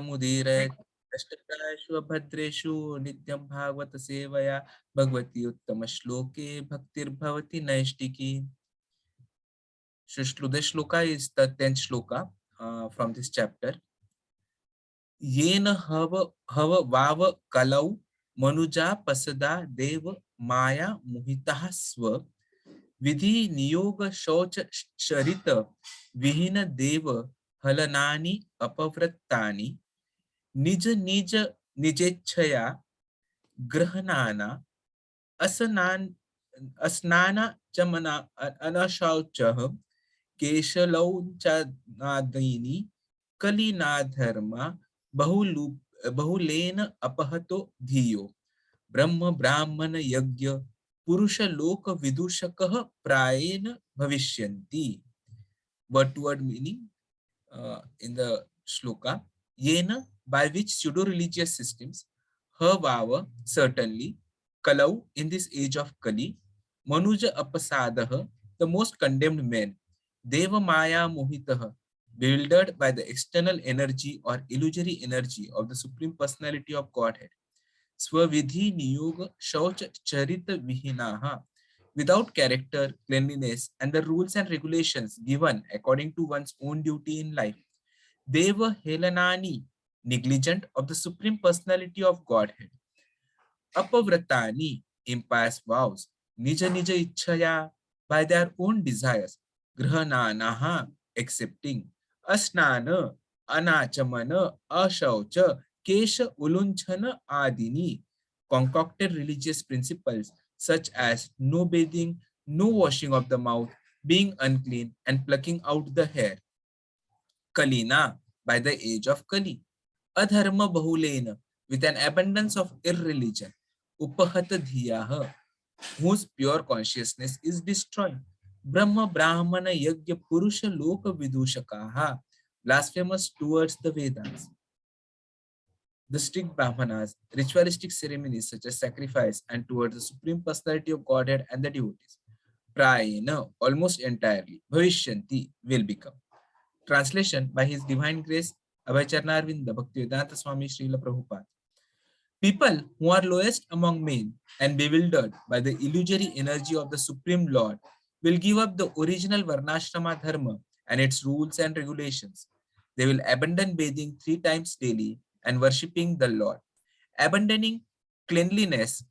मुदीरयत् अष्टकायेषु भद्रेषु नित्यं भागवत सेवया भगवती उत्तम श्लोके भक्तिर्भवति नैष्टिकी. The shloka is the 10th shloka from this chapter. Yena hava vava kalau manuja pasada dev maya muhitah swa vidhi niyoga shaucha charita vihina deva halanani apavrattani निज निज निजेच्छया ग्रहणाना असनान अस्नाना चमना अनशौचः केशलौचनादीनि कलिनाधर्मा बहुलेन अपहतो धियो ब्रह्म ब्राह्मण यज्ञ पुरुष लोक विदूषकः प्रायेण भविष्यन्ति. What word meaning in the shloka? Yena, by which pseudo-religious systems, Havava, certainly, Kalau, in this age of Kali, Manuja Apasadaha, the most condemned men, Deva Maya Mohitaha, bewildered by the external energy or illusory energy of the Supreme Personality of Godhead, Swavidhi Niyoga Shaucha Charita Vihinaha, without character, cleanliness, and the rules and regulations given according to one's own duty in life, they were Helanani, negligent of the Supreme Personality of Godhead. Apavratani, impious vows, Nija Nija Ichchaya, by their own desires, Grahananaha, accepting, Asnana, Anachamana, Ashaucha, Kesha Ulunchana Adini, concocted religious principles such as no bathing, no washing of the mouth, being unclean, and plucking out the hair. Kalina, by the age of Kali. Adharma bahulena, with an abundance of irreligion. Upahata dhiyaha, whose pure consciousness is destroyed. Brahma Brahmana Yajna Purusha Loka Vidushakaha, blasphemous towards the Vedas. The strict Brahmanas, ritualistic ceremonies such as sacrifice and towards the Supreme Personality of Godhead and the devotees. Prayena, almost entirely, Bhavishyanti, will become. Translation by His Divine Grace, Abhayacharnarvinda Bhaktivedanta Swami Srila Prabhupada. People who are lowest among men and bewildered by the illusory energy of the Supreme Lord will give up the original Varnashrama Dharma and its rules and regulations. They will abandon bathing 3 times daily and worshipping the Lord. Abandoning cleanliness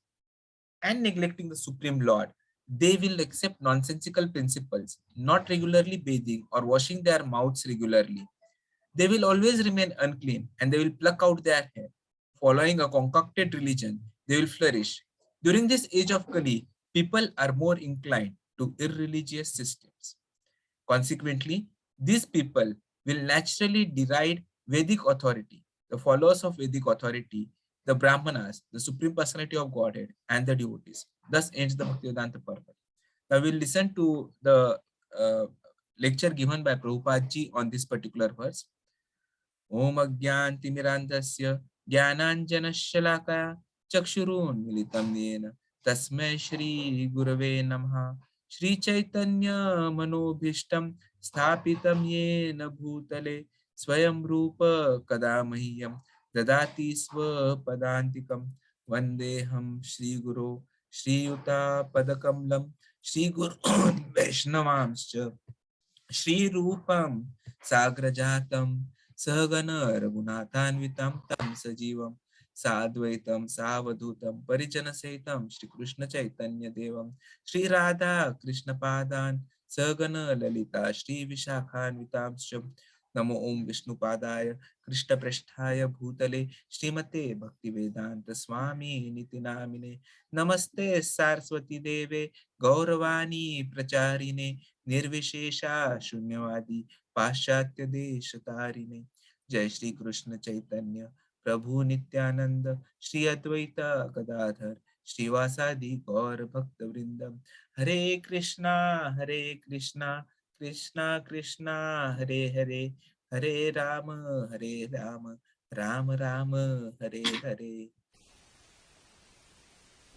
and neglecting the Supreme Lord, they will accept nonsensical principles, not regularly bathing or washing their mouths regularly. They will always remain unclean and they will pluck out their hair. Following a concocted religion, they will flourish. During this age of Kali, people are more inclined to irreligious systems. Consequently, these people will naturally deride Vedic authority. The followers of Vedic authority, the Brahmanas, the Supreme Personality of Godhead, and the devotees. Thus ends the Bhaktivedanta purport. Now we'll listen to the lecture given by Prabhupada ji on this particular verse. Om Agyantimirandasya Jnananjanashalakaya Chakshurun Militam Yena Tasmai Shri Gurave Namaha Shri Chaitanya Manobhishtam Sthapitam Yena Bhutale Swayam Rupa Kadamahyam Dadati Swa Padantikam Vandeham Shri Guru Shri Yuta Padakamlam Shri Guru Vaishnavamscha Shri Rupam Sagrajatam Sahagana Raghunathanvitam Tam Sajivam Sadvaitam Savadhutam Parijana Saitam Shri Krishna Chaitanya Devam Shri Radha Krishna Padan Sahagana Lalita Shri Vishakhanvitam Sham Namo Om Vishnu Padaya Krishna Prasthaya Bhutale Srimate Bhaktivedanta Swami Nitinamine Namaste Saraswati Deve Gauravani Pracharine Nirvishesha Shunyavadi Paschatya Deshatarine Jai Shri Krishna Chaitanya Prabhu Nityananda Shri Advaita Gadadhar Shri Vasadi Gaur Bhakta Vrindam Hare Krishna Krishna Krishna Hare Hare Hare Rama Rama Rama Hare Hare.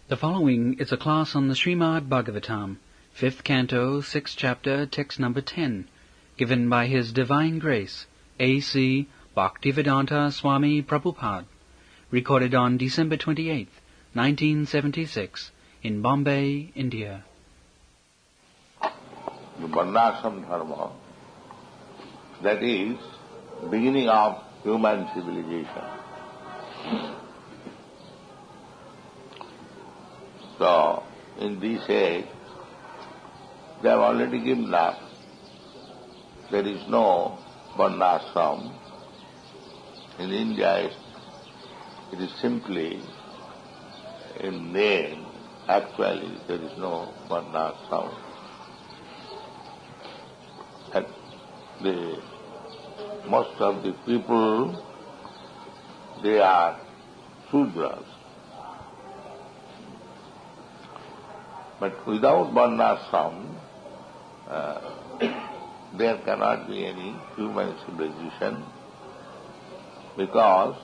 The following is a class on the Srimad Bhagavatam, 5th Canto, 6th Chapter, text number 10, given by His Divine Grace, A.C. Bhaktivedanta Swami Prabhupada. Recorded on December 28th, 1976, in Bombay, India. The Varnashrama Dharma, that is beginning of human civilization. So, in this age, they have already given up. There is no Varnashrama. In India, it is simply in name. Actually, there is no Varnashrama. And most of the people, they are Sudras. But without Varnashrama, there cannot be any human civilization, because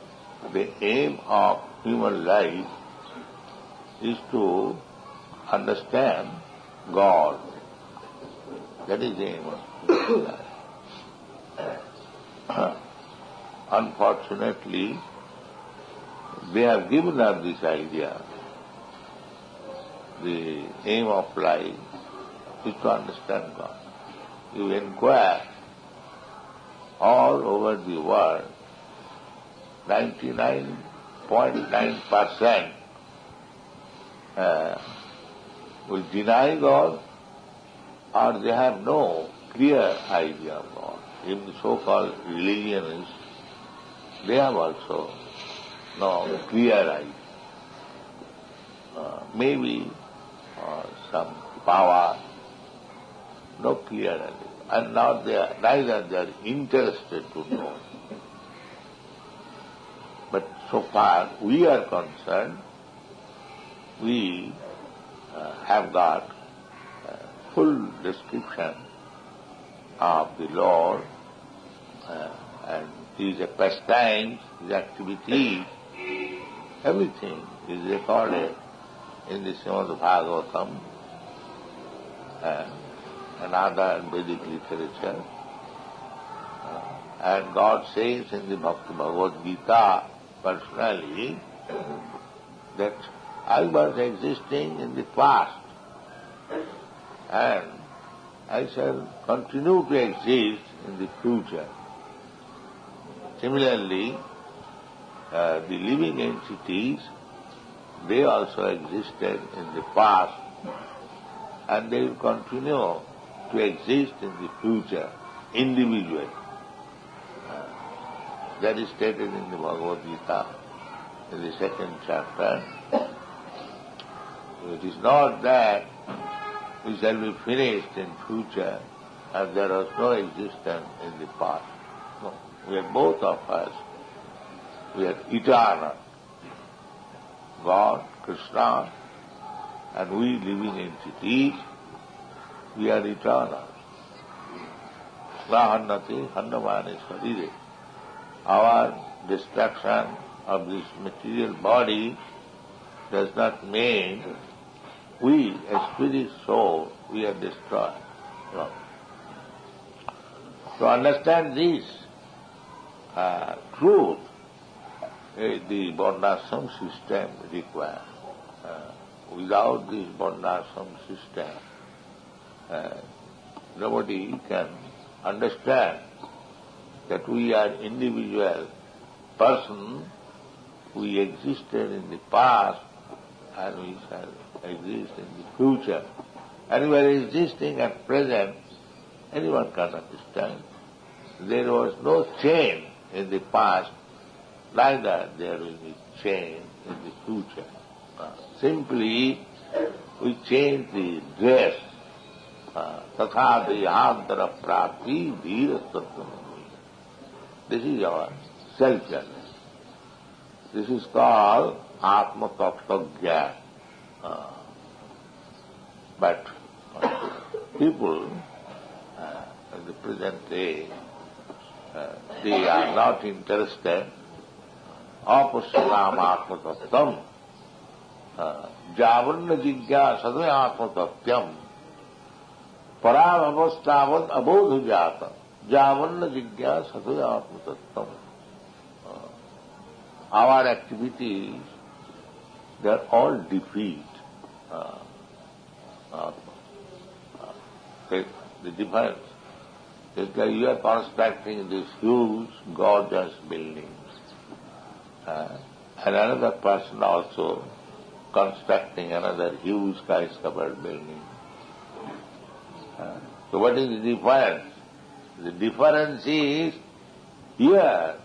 the aim of human life is to understand God. That is the aim of human life. Unfortunately, they have given up this idea. The aim of life is to understand God. You inquire all over the world, 99.9% will deny God, or they have no clear idea of God. Even the so-called religionists, they have also no clear idea. Maybe some power, no clear idea. And neither they are interested to know. But so far we are concerned, we have got full description of the Lord and His pastimes, His activities, everything is recorded in the Srimad Bhagavatam and other Vedic literature. And God says in the Bhagavad Gita personally that I was existing in the past and I shall continue to exist in the future. Similarly, the living entities, they also existed in the past and they will continue to exist in the future individually. That is stated in the Bhagavad Gita in the 2nd chapter. It is not that we shall be finished in future and there was no existence in the past. No, we are both of us, we are eternal. God, Krishna, and we living entities, we are eternal. Lahannati hannamani sarire. Our destruction of this material body does not mean we, as spirit soul, we are destroyed. No. To understand this truth, the Varnashrama system requires. Without this Varnashrama system, nobody can understand that we are individual person, we existed in the past and we shall exist in the future. And we are existing at present, anyone can understand. There was no change in the past, neither there will be change in the future. Simply, we change the dress. Tatha dehantara prapti dhira sattvam. This is our self-knowledge. This is called Atma Tattva Jnana. But people in the present day, they are not interested. Apasyanam Atma Tattvam. Javanna jigyasatve Atma Tattyam. Param avastavad abodha jata. Javanna jigyasatve Atma Tattvam. our activities, they are all defeat. Uh, uh, the difference is that you are constructing these huge, gorgeous buildings, and another person also constructing another huge skyscraper building. So what is the difference? The difference is here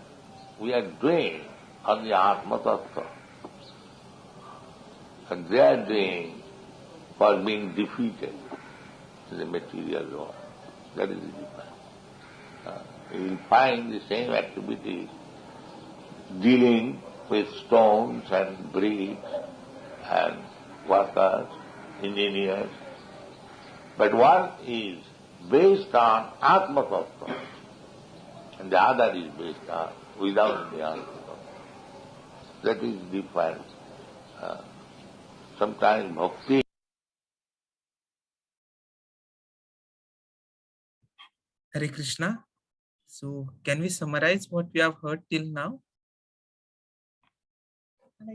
we are doing on the Atma Tattva, and they are doing for being defeated in the material world. That is the difference. You will find the same activities dealing with stones and bricks and workers, engineers, but one is based on Atma Tattva and the other is based on without the Atma Tattva. That is different. Sometimes bhakti. Hare Krishna. So, can we summarize what we have heard till now?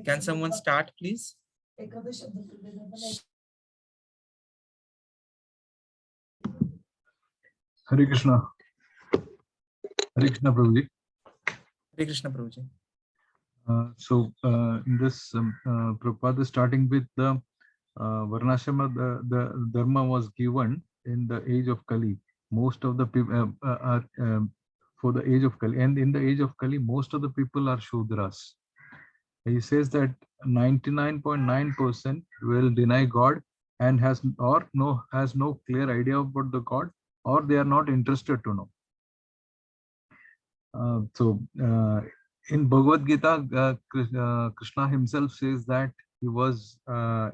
Can someone start, please? Hare Krishna. Hare Krishna, Prabhuji. Hare Krishna, Prabhuji. In this, Prabhupada is starting with the Varnashrama, the Dharma was given in the age of Kali. Most of the people are for the age of Kali, and in the age of Kali, most of the people are Shudras. He says that 99.9% will deny God and has no clear idea about the God, or they are not interested to know. In Bhagavad Gita, Krishna himself says that he was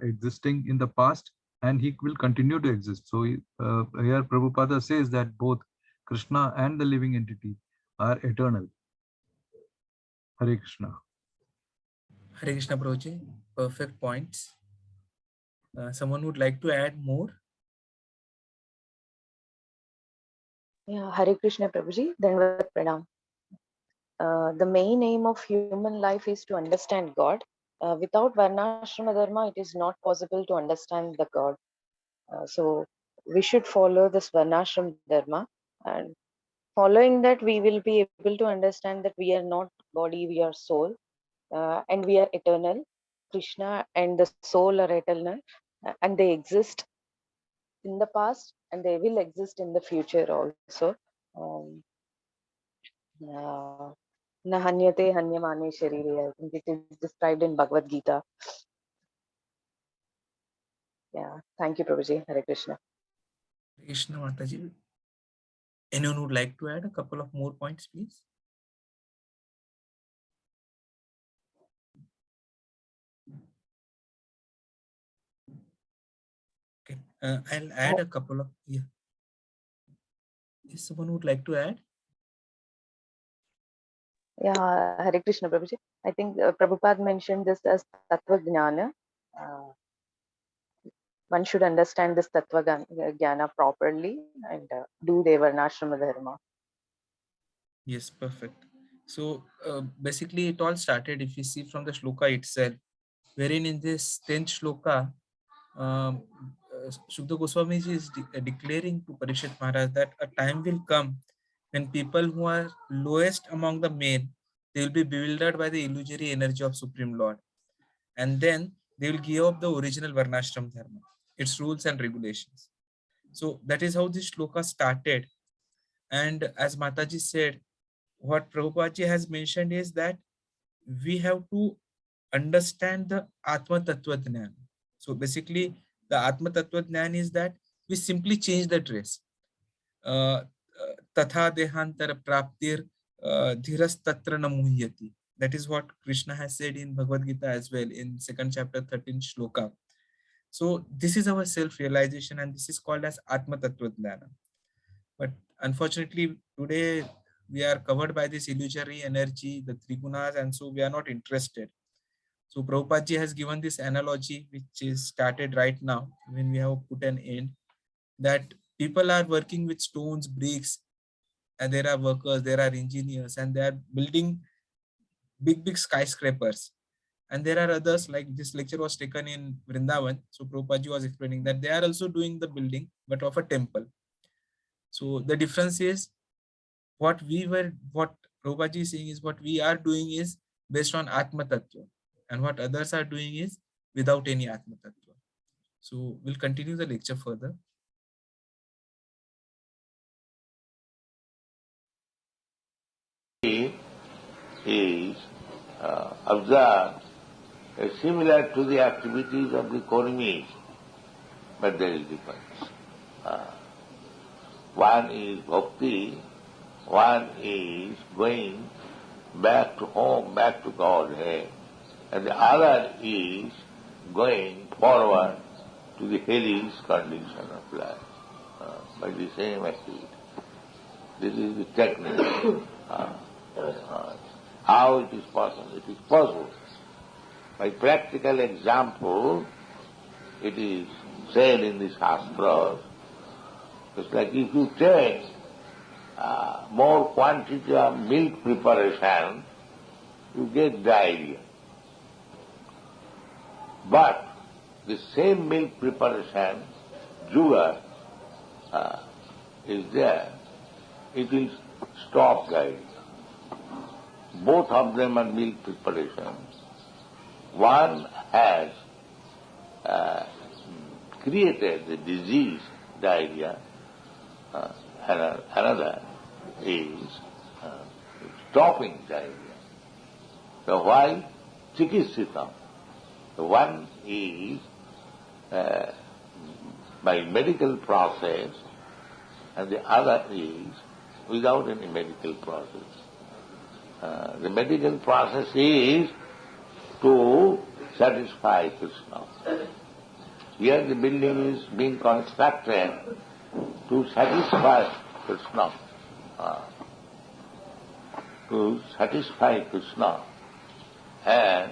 existing in the past and he will continue to exist. So here Prabhupada says that both Krishna and the living entity are eternal. Hare Krishna. Hare Krishna, Prabhuji. Perfect points. Someone would like to add more? Yeah, Hare Krishna, Prabhuji. Dandavat Pranam. The main aim of human life is to understand God. Without Varnashrama Dharma, it is not possible to understand the God. So we should follow this Varnashrama Dharma, and following that, we will be able to understand that we are not body, we are soul, and we are eternal. Krishna and the soul are eternal, and they exist in the past, and they will exist in the future also. Um, Na hanyate hanyamane sharire. I think it is described in Bhagavad Gita. Yeah. Thank you, Prabhuji. Hare Krishna. Hare Krishna, Mataji. Anyone would like to add a couple of more points, please? Okay. I'll add a couple of. Yeah. If someone would like to add? Yeah, Hare Krishna, Prabhuji. I think Prabhupada mentioned this as Tattva Jnana. One should understand this Tattva Jnana properly and do the Varnashrama Dharma. Yes, perfect. So basically it all started, if you see from the shloka itself, wherein in this 10th shloka, Sukta Goswami ji is declaring to Parishit Maharaj that a time will come when people who are lowest among the men, they will be bewildered by the illusory energy of Supreme Lord. And then they will give up the original Varnashram Dharma, its rules and regulations. So that is how this shloka started. And as Mataji said, what Prabhupada has mentioned is that we have to understand the Atma Tattva Jnana. So basically, the Atma Tattva Jnana is that we simply change the dress. Tatha dehantar praptir dhiras tatra na muhyati. That is what Krishna has said in Bhagavad Gita as well in 2nd chapter 13th shloka. So this is our self-realization, and this is called as Atma Tattva Jnana. But unfortunately, today we are covered by this illusory energy, the trigunas, and so we are not interested. So Prabhupada ji has given this analogy, which is started right now when we have put an end, that people are working with stones, bricks, and there are workers, there are engineers, and they are building big skyscrapers. And there are others, like this lecture was taken in Vrindavan. So Prabhupada was explaining that they are also doing the building, but of a temple. So the difference is what Prabhupada is saying is what we are doing is based on Atma Tattva, and what others are doing is without any Atma Tattva. So we'll continue the lecture further. Is observed similar to the activities of the Kurmis, but there is difference. One is bhakti, one is going back to home, back to Godhead, and the other is going forward to the hellish condition of life by the same activity. This is the technique. How it is possible? It is possible. By practical example, it is said in the Shastras, it's like if you take more quantity of milk preparation, you get diarrhea. But the same milk preparation, sugar is there, it will stop diarrhea. Both of them are milk preparations. One has created the disease, diarrhea, and another is stopping diarrhea. So why? Chikitsita. The one is by medical process, and the other is without any medical process. The medical process is to satisfy Krishna. Here the building is being constructed to satisfy Krishna. To satisfy Krishna. And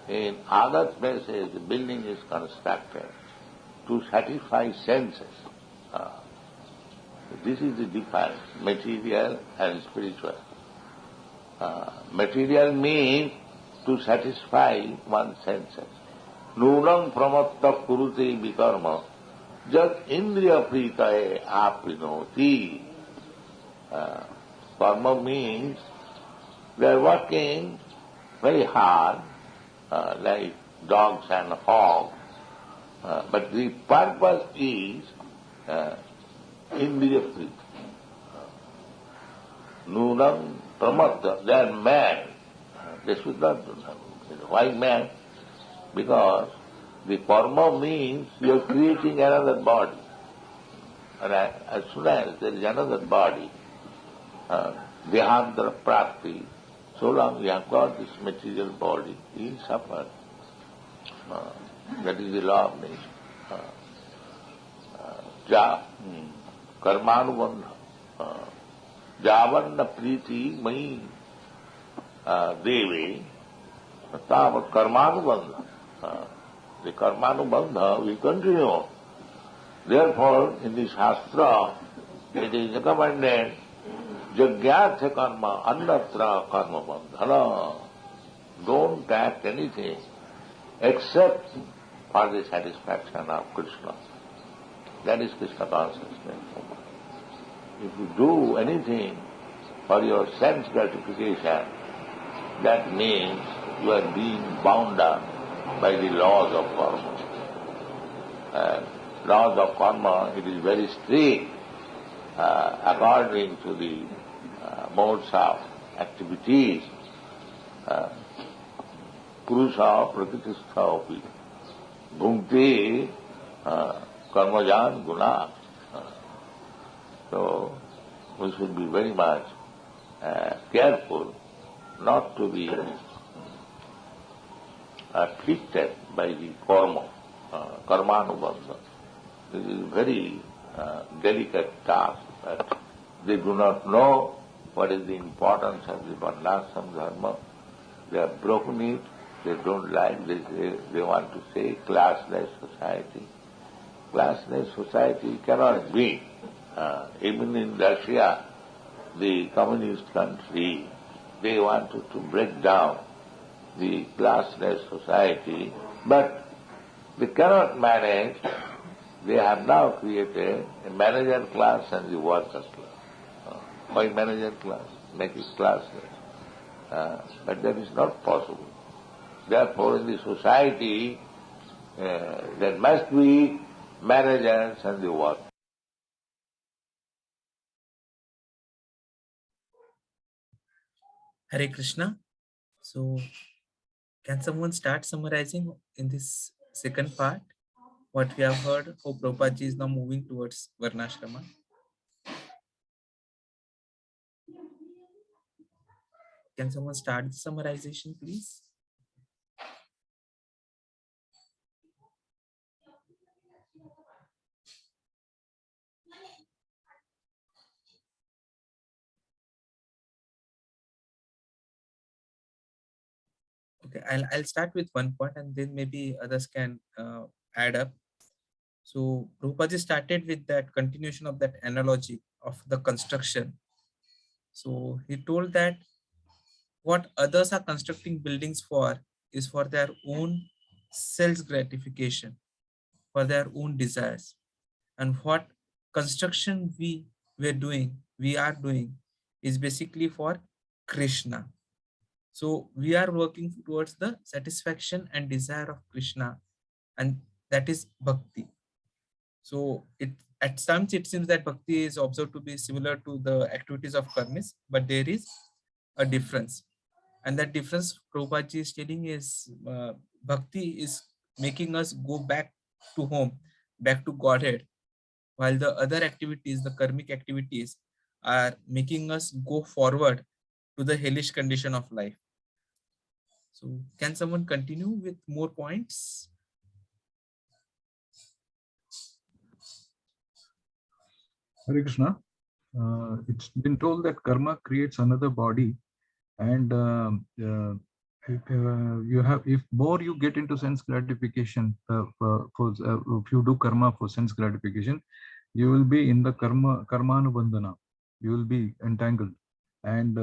in other places the building is constructed to satisfy senses. This is the difference, material and spiritual. Material means to satisfy one's senses. Nunam pramatta kurute vikarma jat indriya pritaye aprinoti. Karma means they are working very hard, like dogs and hogs, but the purpose is indriya prita. Nunam pramatta, they are mad. They should not do that. Why mad? Because the karma means you are creating another body. And as soon as there is another body, Dehandra Prapti, so long you have got this material body, you will suffer. That is the law of nature. Karmanubandha. Javanna priti mai deve tavat karmanubandha. The karmanubandha will continue. Therefore, in the Shastra, it is recommended jagyartha karma annatra karma bandhana. Don't act anything except for the satisfaction of Krishna. That is Krishna consciousness. If you do anything for your sense gratification, that means you are being bound up by the laws of karma. Laws of karma, it is very strict according to the modes of activities. Purusha prakristha api bhunte karmajan guna. So we should be very much careful not to be afflicted by the karma, karmanubandha. This is a very delicate task, that they do not know what is the importance of the Varnashrama Dharma. They have broken it, they don't like this, they want to say classless society. Classless society cannot be. Even in Russia, the communist country, they wanted to break down the classless society, but they cannot manage. They have now created a manager class and the workers class. Why manager class? Make it classless. But that is not possible. Therefore, in the society, there must be managers and the workers. Hare Krishna. So, can someone start summarizing in this second part what we have heard? How Prabhupada is now moving towards Varnashrama. Can someone start the summarization, please? Okay, I'll start with one point and then maybe others can add up. So Prabhupada started with that continuation of that analogy of the construction. So he told that what others are constructing buildings for is for their own self gratification, for their own desires. And what construction we are doing is basically for Krishna. So we are working towards the satisfaction and desire of Krishna, and that is bhakti. So it at times it seems that bhakti is observed to be similar to the activities of karmis, but there is a difference. And that difference Prabhupada is telling is bhakti is making us go back to home, back to Godhead, while the other activities, the karmic activities, are making us go forward to the hellish condition of life. So can someone continue with more points? Hare Krishna. It's been told that karma creates another body, and you have, if more you get into sense gratification, if you do karma for sense gratification, you will be in the karmanubandhana. You will be entangled, and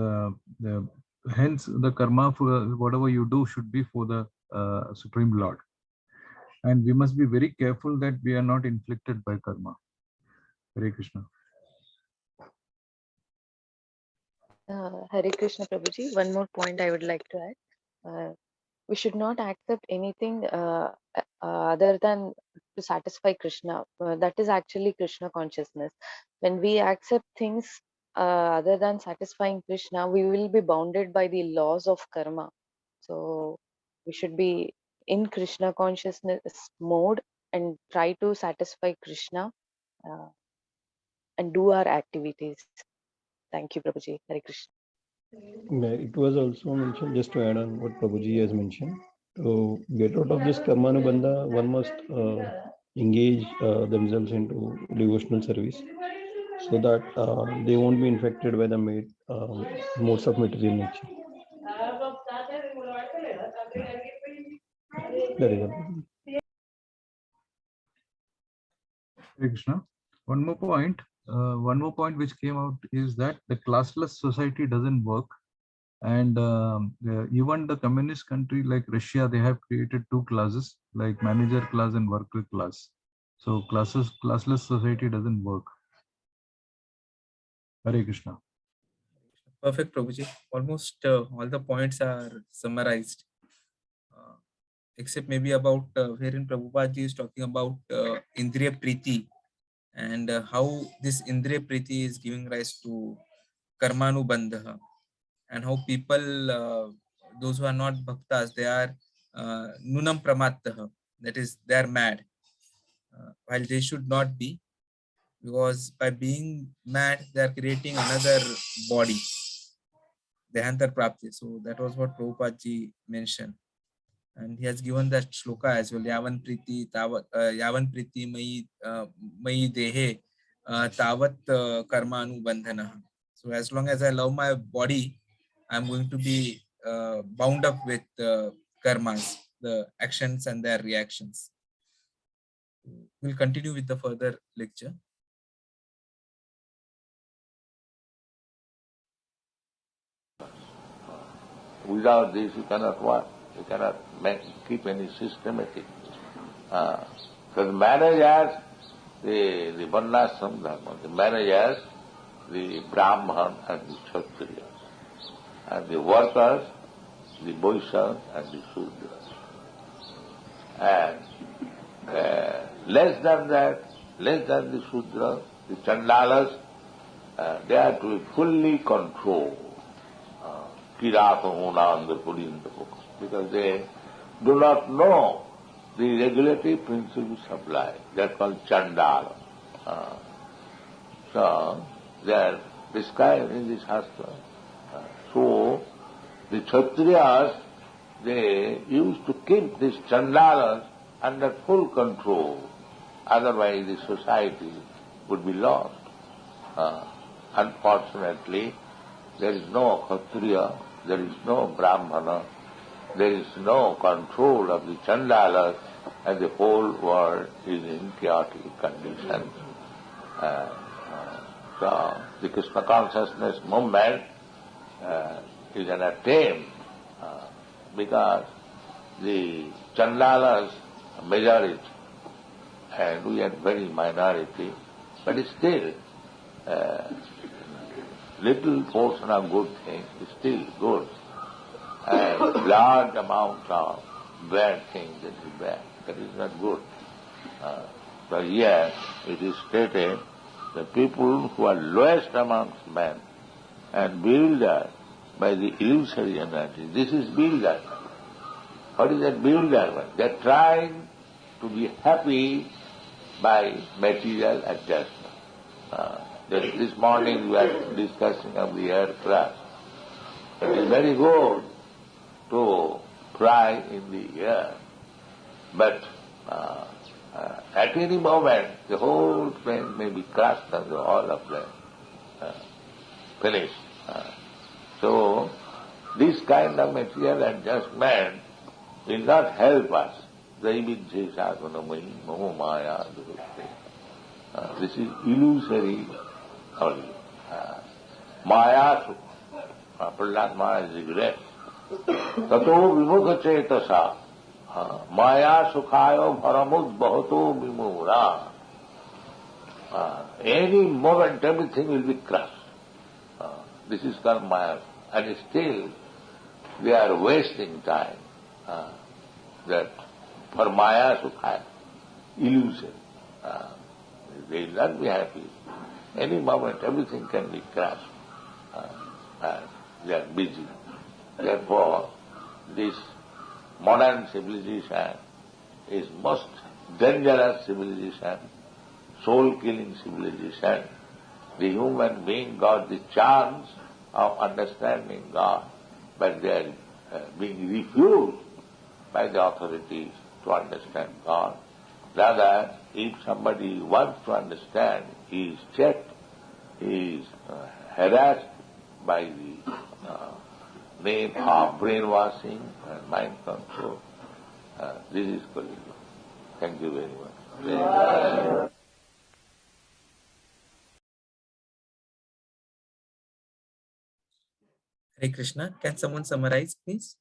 hence the karma for whatever you do should be for the Supreme Lord. And we must be very careful that we are not inflicted by karma. Hare Krishna. Hare Krishna Prabhuji, one more point I would like to add. We should not accept anything other than to satisfy Krishna. That is actually Krishna consciousness. When we accept things other than satisfying Krishna, we will be bounded by the laws of karma. So we should be in Krishna consciousness mode and try to satisfy Krishna uh, and do our activities. Thank you, Prabhuji. Hare Krishna. It was also mentioned, just to add on what Prabhuji has mentioned, to get out of this karmanubandha, one must engage themselves into devotional service so that they won't be infected by the modes of material nature. That is all. Hare Krishna. One more point. One more point which came out is that the classless society doesn't work, and even the communist country like Russia, they have created two classes, like manager class and worker class. So classless society doesn't work. Hare Krishna. Perfect, Prabhuji. Almost all the points are summarized, uh, except maybe about wherein Prabhupada is talking about Indriya Priti and how this Indriya Priti is giving rise to Karmanubandha, and how people, those who are not bhaktas, they are Nunam Pramattaha, that is, they are mad, while they should not be, because by being mad, they are creating another body, Dehantar Prapti. So that was what Prabhupada ji mentioned. And he has given that shloka as well. Yavan priti mai dehe tavat karma anubandhana. So as long as I love my body, I'm going to be bound up with karmas, the actions and their reactions. We'll continue with the further lecture. Without this, you cannot work. You cannot keep any systematic. So the manage as the Varnashrama Dharma, the manage as the Brahman and the Kshatriyas, and the workers, the Vaishyas and the Shudras. And less than that, less than the Shudras, the Chandalas, they are to be fully controlled. Because they do not know the regulatory principles of life. They are called Chandala. So they are described in this Shastra. So the Kshatriyas, they used to keep these Chandalas under full control. Otherwise the society would be lost. Unfortunately, there is no Kshatriya, there is no Brahmana, there is no control of the Chandalas, and the whole world is in chaotic condition. So the Krishna consciousness movement is an attempt because the Chandalas are majority and we are very minority, but still little portion of good things is still good, and large amount of bad things that is bad. That is not good. So here it is stated the people who are lowest amongst men and bewildered by the illusory energy. This is bewilderment. What is that bewilderment? They are trying to be happy by material adjustment. This morning we are discussing of the aircraft. It is very good to fly in the air, but at any moment the whole plane may be crushed and all of them finished. So this kind of material adjustment will not help us. This is illusory only. Maya, Prahlad Maharaj regrets. Tato vimukha cetasa, Maya sukhayo bharamud bhato vimura. Any moment everything will be crushed. This is called Maya. And still they are wasting time. That for Maya Sukhaya, illusion. They will not be happy. Any moment everything can be crushed. They are busy. Therefore, this modern civilization is most dangerous civilization, soul-killing civilization. The human being got the chance of understanding God, but they are being refused by the authorities to understand God. Rather, if somebody wants to understand, he is checked, he is harassed by the name of brainwashing and mind control. This is Kali Yuga. Thank you very much. Hare Krishna. Can someone summarize, please?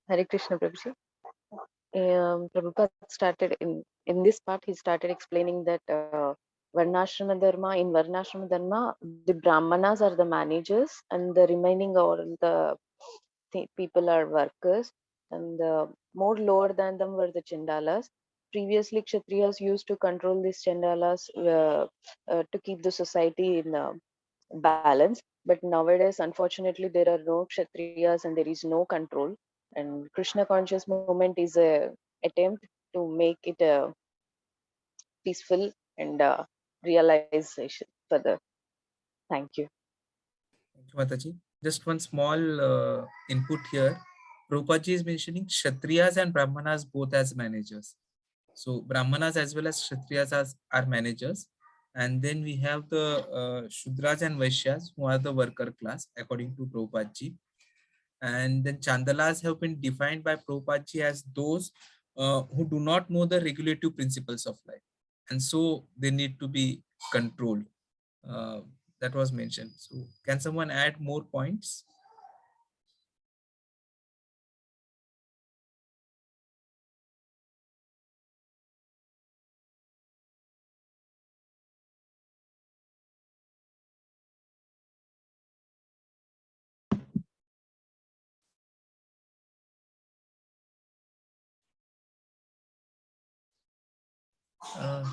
Hare Krishna, Prabhuji. Prabhupada started in this part. He started explaining that Varnashrama Dharma. In Varnashrama Dharma, the Brahmanas are the managers, and the remaining all the people are workers. And more lower than them were the Chandalas. Previously, Kshatriyas used to control these Chandalas to keep the society in balance. But nowadays, unfortunately, there are no Kshatriyas and there is no control. And Krishna conscious movement is a attempt to make it peaceful and realization further. Thank you. Thank you, Mataji. Just one small input here. Prabhupada is mentioning Kshatriyas and Brahmanas both as managers. So Brahmanas as well as Kshatriyas are managers. And then we have the Shudras and Vaishyas who are the worker class according to Prabhupada. And then Chandalas have been defined by Prabhupada as those who do not know the regulative principles of life, and so they need to be controlled. Uh, that was mentioned. So, can someone add more points?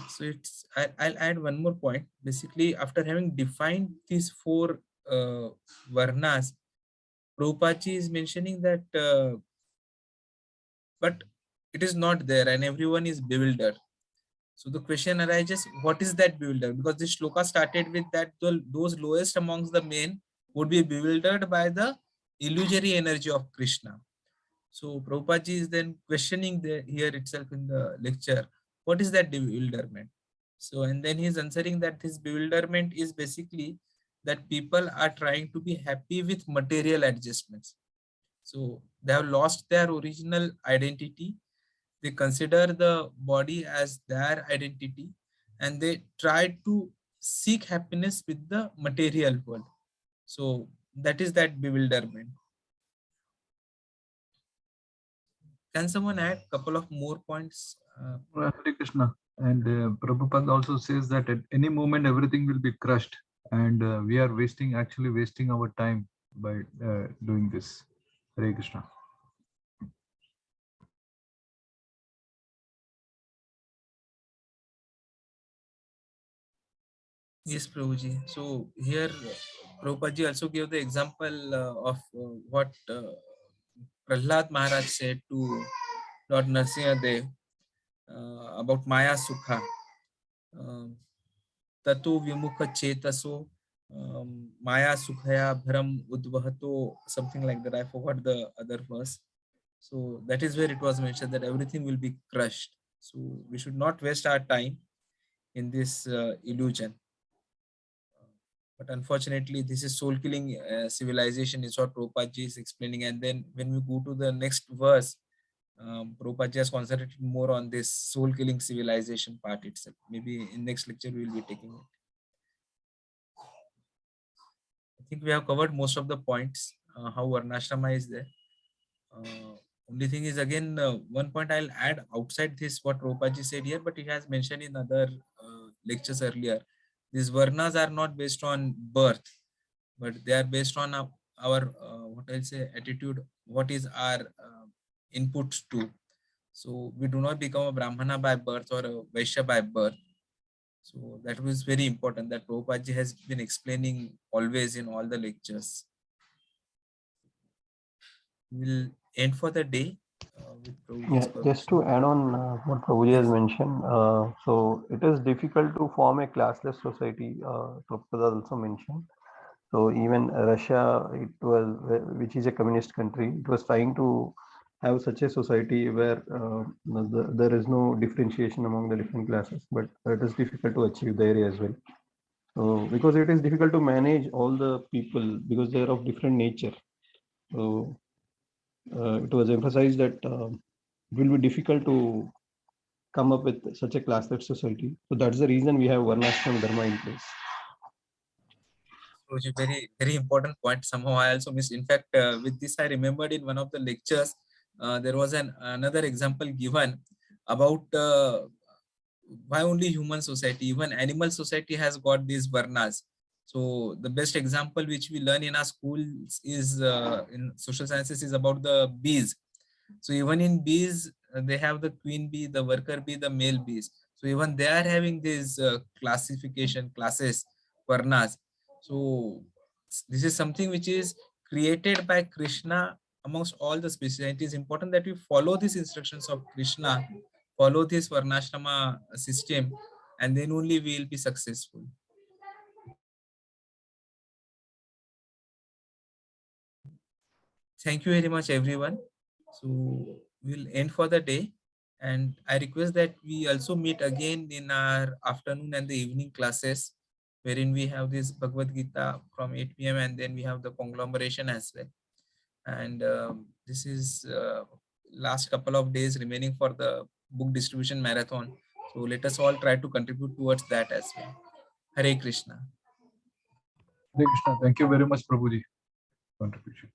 So I'll add one more point. Basically, after having defined these four varnas, Prabhupada is mentioning that, but it is not there, and everyone is bewildered. So the question arises: what is that bewildered? Because this shloka started with that those lowest amongst the men would be bewildered by the illusory energy of Krishna. So Prabhupada is then questioning here itself in the lecture, what is that bewilderment? So, and then he's answering that this bewilderment is basically that people are trying to be happy with material adjustments. So they have lost their original identity. They consider the body as their identity, and they try to seek happiness with the material world. So that is that bewilderment. Can someone add a couple of more points? Hare Krishna. And Prabhupada also says that at any moment everything will be crushed, and we are actually wasting our time by doing this. Hare Krishna. Yes, Prabhuji. So here, Prabhupada also gave the example of what Prahlad Maharaj said to Lord Nrsimhadev about Maya Sukha. Tatu Vimukha Chetaso Maya Sukhaya Bharam Udvahato, something like that. I forgot the other verse. So that is where it was mentioned that everything will be crushed. So we should not waste our time in this illusion. But unfortunately, this is soul killing civilization is what Prabhupada is explaining. And then when we go to the next verse, Prabhupada has concentrated more on this soul killing civilization part itself. Maybe in next lecture we will be taking it. I think we have covered most of the points, how Varnashrama is there. Only thing is again, one point I'll add outside this what Prabhupada said here, but he has mentioned in other lectures earlier. These Varnas are not based on birth, but they are based on our what I'll say attitude, what is our input to. So we do not become a Brahmana by birth or a Vaishya by birth. So that was very important that Prabhupada has been explaining always in all the lectures. We'll end for the day with Yeah, Prabhuji's just to permission. add on what Prabhuji has Yes. mentioned, so it is difficult to form a classless society. Prabhupada also mentioned. So even Russia, it was, which is a communist country, it was trying to have such a society where there is no differentiation among the different classes, but it is difficult to achieve there as well. So because it is difficult to manage all the people because they are of different nature. So it was emphasized that it will be difficult to come up with such a classless society. So that's the reason we have Varnashrama Dharma in place. Which is very important point. Somehow I also missed. In fact, with this I remembered in one of the lectures there was another example given about why only human society, even animal society has got these varnas. So the best example which we learn in our schools is in social sciences is about the bees. So even in bees, they have the queen bee, the worker bee, the male bees. So even they are having these classification classes, varnas. So this is something which is created by Krishna amongst all the species. It is important that we follow these instructions of Krishna, follow this Varnashrama system, and then only we will be successful. Thank you very much, everyone. So we'll end for the day. And I request that we also meet again in our afternoon and the evening classes, wherein we have this Bhagavad Gita from 8 p.m. and then we have the conglomeration as well. And this is last couple of days remaining for the book distribution marathon. So let us all try to contribute towards that as well. Hare Krishna. Hare Krishna. Thank you very much, Prabhuji. Contribution.